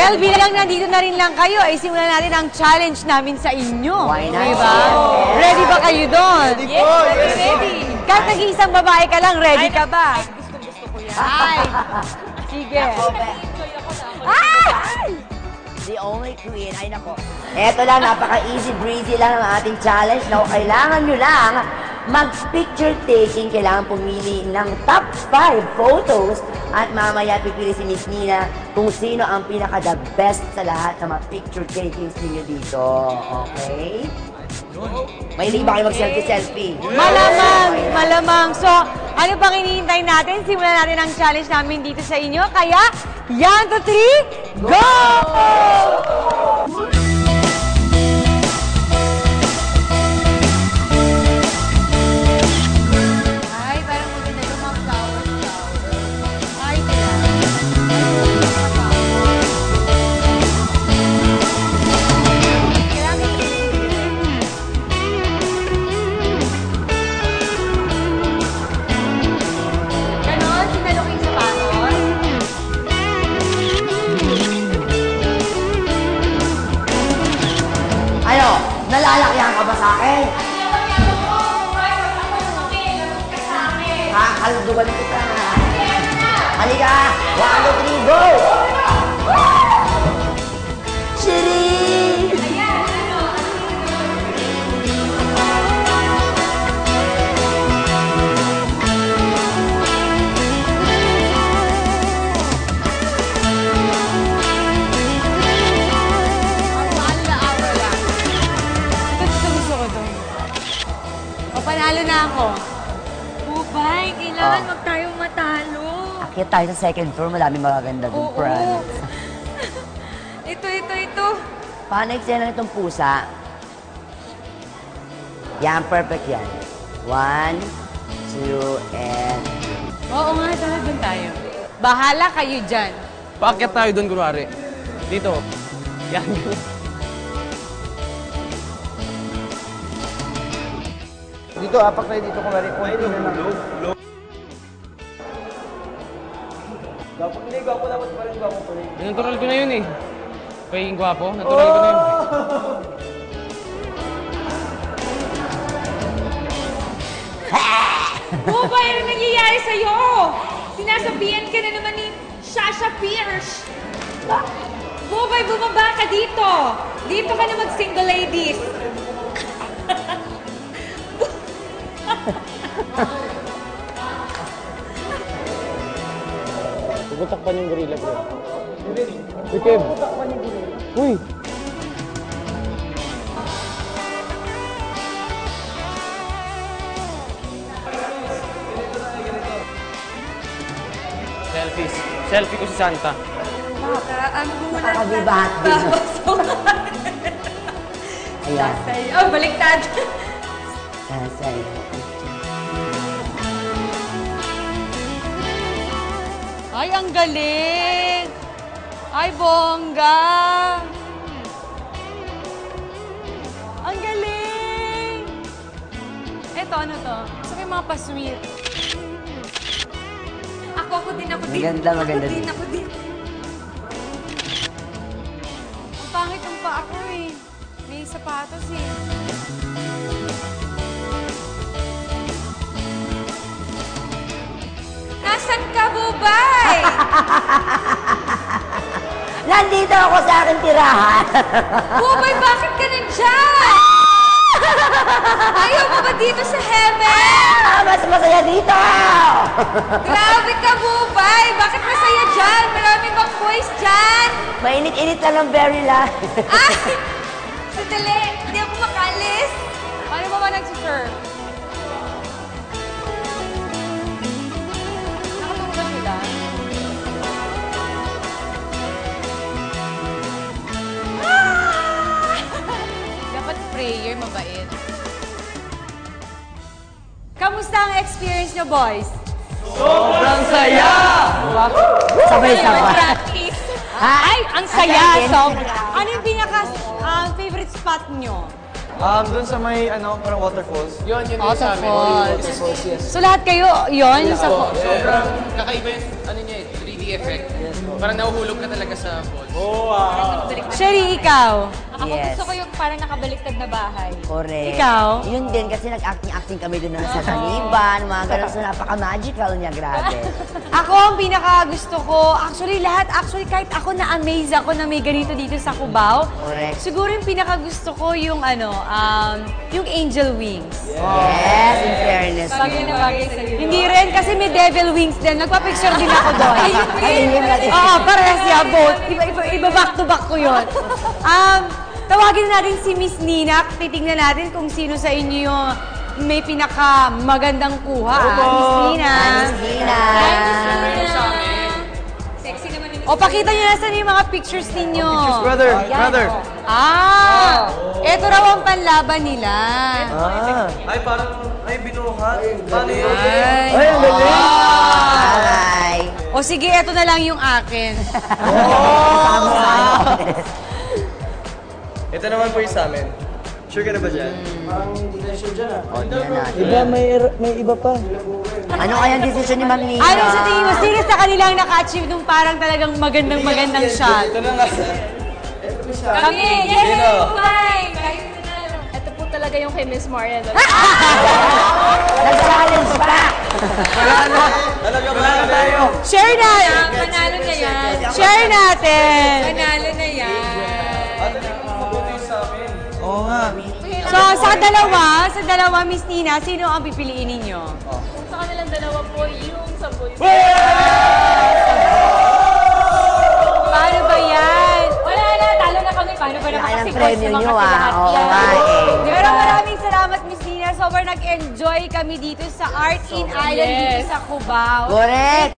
Well, bilang nandito na rin lang kayo, ay simulan natin ang challenge namin sa inyo. Why not? Diba? Ready ba kayo doon? Ready po! Yes, Ready. Kahit nag-iisang babae ka lang, ready ka ba? Gusto ko yan. Ay! Sige. Enjoy ako na ako. Ay! The only queen. Ay, nako. Eto lang, napaka-easy breezy lang ang ating challenge. Now, kailangan nyo lang mag-picture taking. Kailangan pumili ng top 5 photos. At mamaya pipili si Miss Nina kung sino ang pinaka-the best sa lahat ng mga picture takings ninyo dito. Okay? May hindi ba kayo mag-selfie-selfie? Malamang, malamang. So, ano pang hinihintay natin? Simulan natin ang challenge namin dito sa inyo. Kaya, yan to 3, go! Ay, parang maganda yung mga flowers. Ay, ganon, sinalok yung sapatos. Ano? Nalalakyan ka ba sa akin? Kakaldugan kita. Halika! 1, 2, 3, go! Shiri! Ang mahal na araw lang. Ito gusto ko to. O, panalo na ako. Bubay, kailangan wag tayong matalo. Akit tayo sa second floor, maraming magaganda doon, Oo. promise. Ito. Paano eksena itong pusa? Yan, perfect yan. 1, 2, and... Oo nga, tara doon tayo. Bahala kayo dyan. Paakyat tayo doon, kunwari. Dito. Yan. Dito, apak tayo dito, kunwari. Pwede na lang. Hindi, gwapo dapat pa rin, gwapo pa rin. Natural ko na yun eh. Pagiging gwapo, natural ko na yun. Bubay, ano nangyayari sa'yo? Sinasabihan ka na naman ni Sasha Fierce. Bubay, bumaba ka dito. Dito ka na mag-single ladies. Tugutakpan yung gorilla, bro. Uy, Kev. Uy! Selfies. Selfie ko si Santa. Ano muna? Nakabibahat din. Ayan. Oh, baliktad. Sorry. Ay, ang galing! Ay, bongga! Ang galing! Eto, ano to? Gusto ko yung mga pasweet. Ako din. Maganda, maganda din. Ako din. Ang pangit ang pa ako eh. May sapatos eh. Nasaan ka, Bubay? Nandito ako sa aking tirahan. Bubay, bakit ka nandyan? Ayaw mo ba dito sa heaven? Mas masaya dito! Grabe ka, Bubay! Bakit masaya dyan? Maraming bang boys dyan? Mainit-init lang ng very light. Ay! Sandali! Hindi ako makalis! Paano ba ba nagsiserve? Nakatungo ba sila? Dapat prayer, mabait. Kamusta ang experience nyo, boys? Sobrang saya! Sabay-sabay. Practice! Ay, ang saya! Ang So, saya. ano yung pinaka favorite spot nyo? Doon sa may, parang waterfalls. Yun yung sa amin. Waterfalls. Waterfalls, yes. So, lahat kayo, yon sa Sobrang kakaiba yung, ano niya eh, 3D effect. Yes po. Parang nahuhulog ka talaga sa balls. Sherry, ikaw. Ako Yes. gusto ko yung parang nakabaliktad na bahay. Correct. Ikaw? Yun din, kasi nag-acting-acting kami doon na sa Taliban, mga ganun. So, napaka-magical niya, grabe. Ako, ang pinaka gusto ko, actually kahit ako na-amaze ako na may ganito dito sa Cubao. Correct. Siguro yung pinaka gusto ko yung yung angel wings. Yes, in fairness. Bagay na bagay sa'yo. Hindi rin, kasi may devil wings din. Nagpa-picture din ako doon. Ayun natin. Oo, parehas ya, both. Iba back to back ko yun. Tawagin na natin si Miss Nina. Titignan natin kung sino sa inyo yung may pinaka magandang kuha. Miss Nina. Miss Nina. Sexy naman ni Miss O, pakita nyo na saan yung mga pictures ninyo. Brother, brother. Eto raw ang panlaban nila. Ay, parang, binuhat. Paano yun? Ay, ang galing. Ay. O sige, eto na lang yung akin. Ito naman po yung sa amin. Sure ka na ba dyan? O, tingnan natin. Iba, may iba pa. Ano kaya ang desisyon ni Ma'am Nina? Ano sa tingin mo? Sino sa kanila ang naka-achieve nung parang talagang magandang shot? Ito na nga. Kami! Sino? Yay! Fine! Kayo nanalo. Ito po talaga yung kay Miss Maria. Nag-challenge pa! Talaga ba na tayo? Share natin! Panalo na yan. Share natin! Panalo na yan. Oo nga. So, sa dalawa, Miss Nina, sino ang pipiliin ninyo? Kung sa kanilang dalawa po, yung sa boys. Paano ba yan? Wala na, talo na kami. Paano ba Kaya ng nakakasiboys premyo naman nyo, kasi ah. lahat Oo yan? nga eh. Pero maraming salamat, Miss Nina. Sobrang nag-enjoy kami dito sa Art in Island dito Yes. sa Cubao. Correct!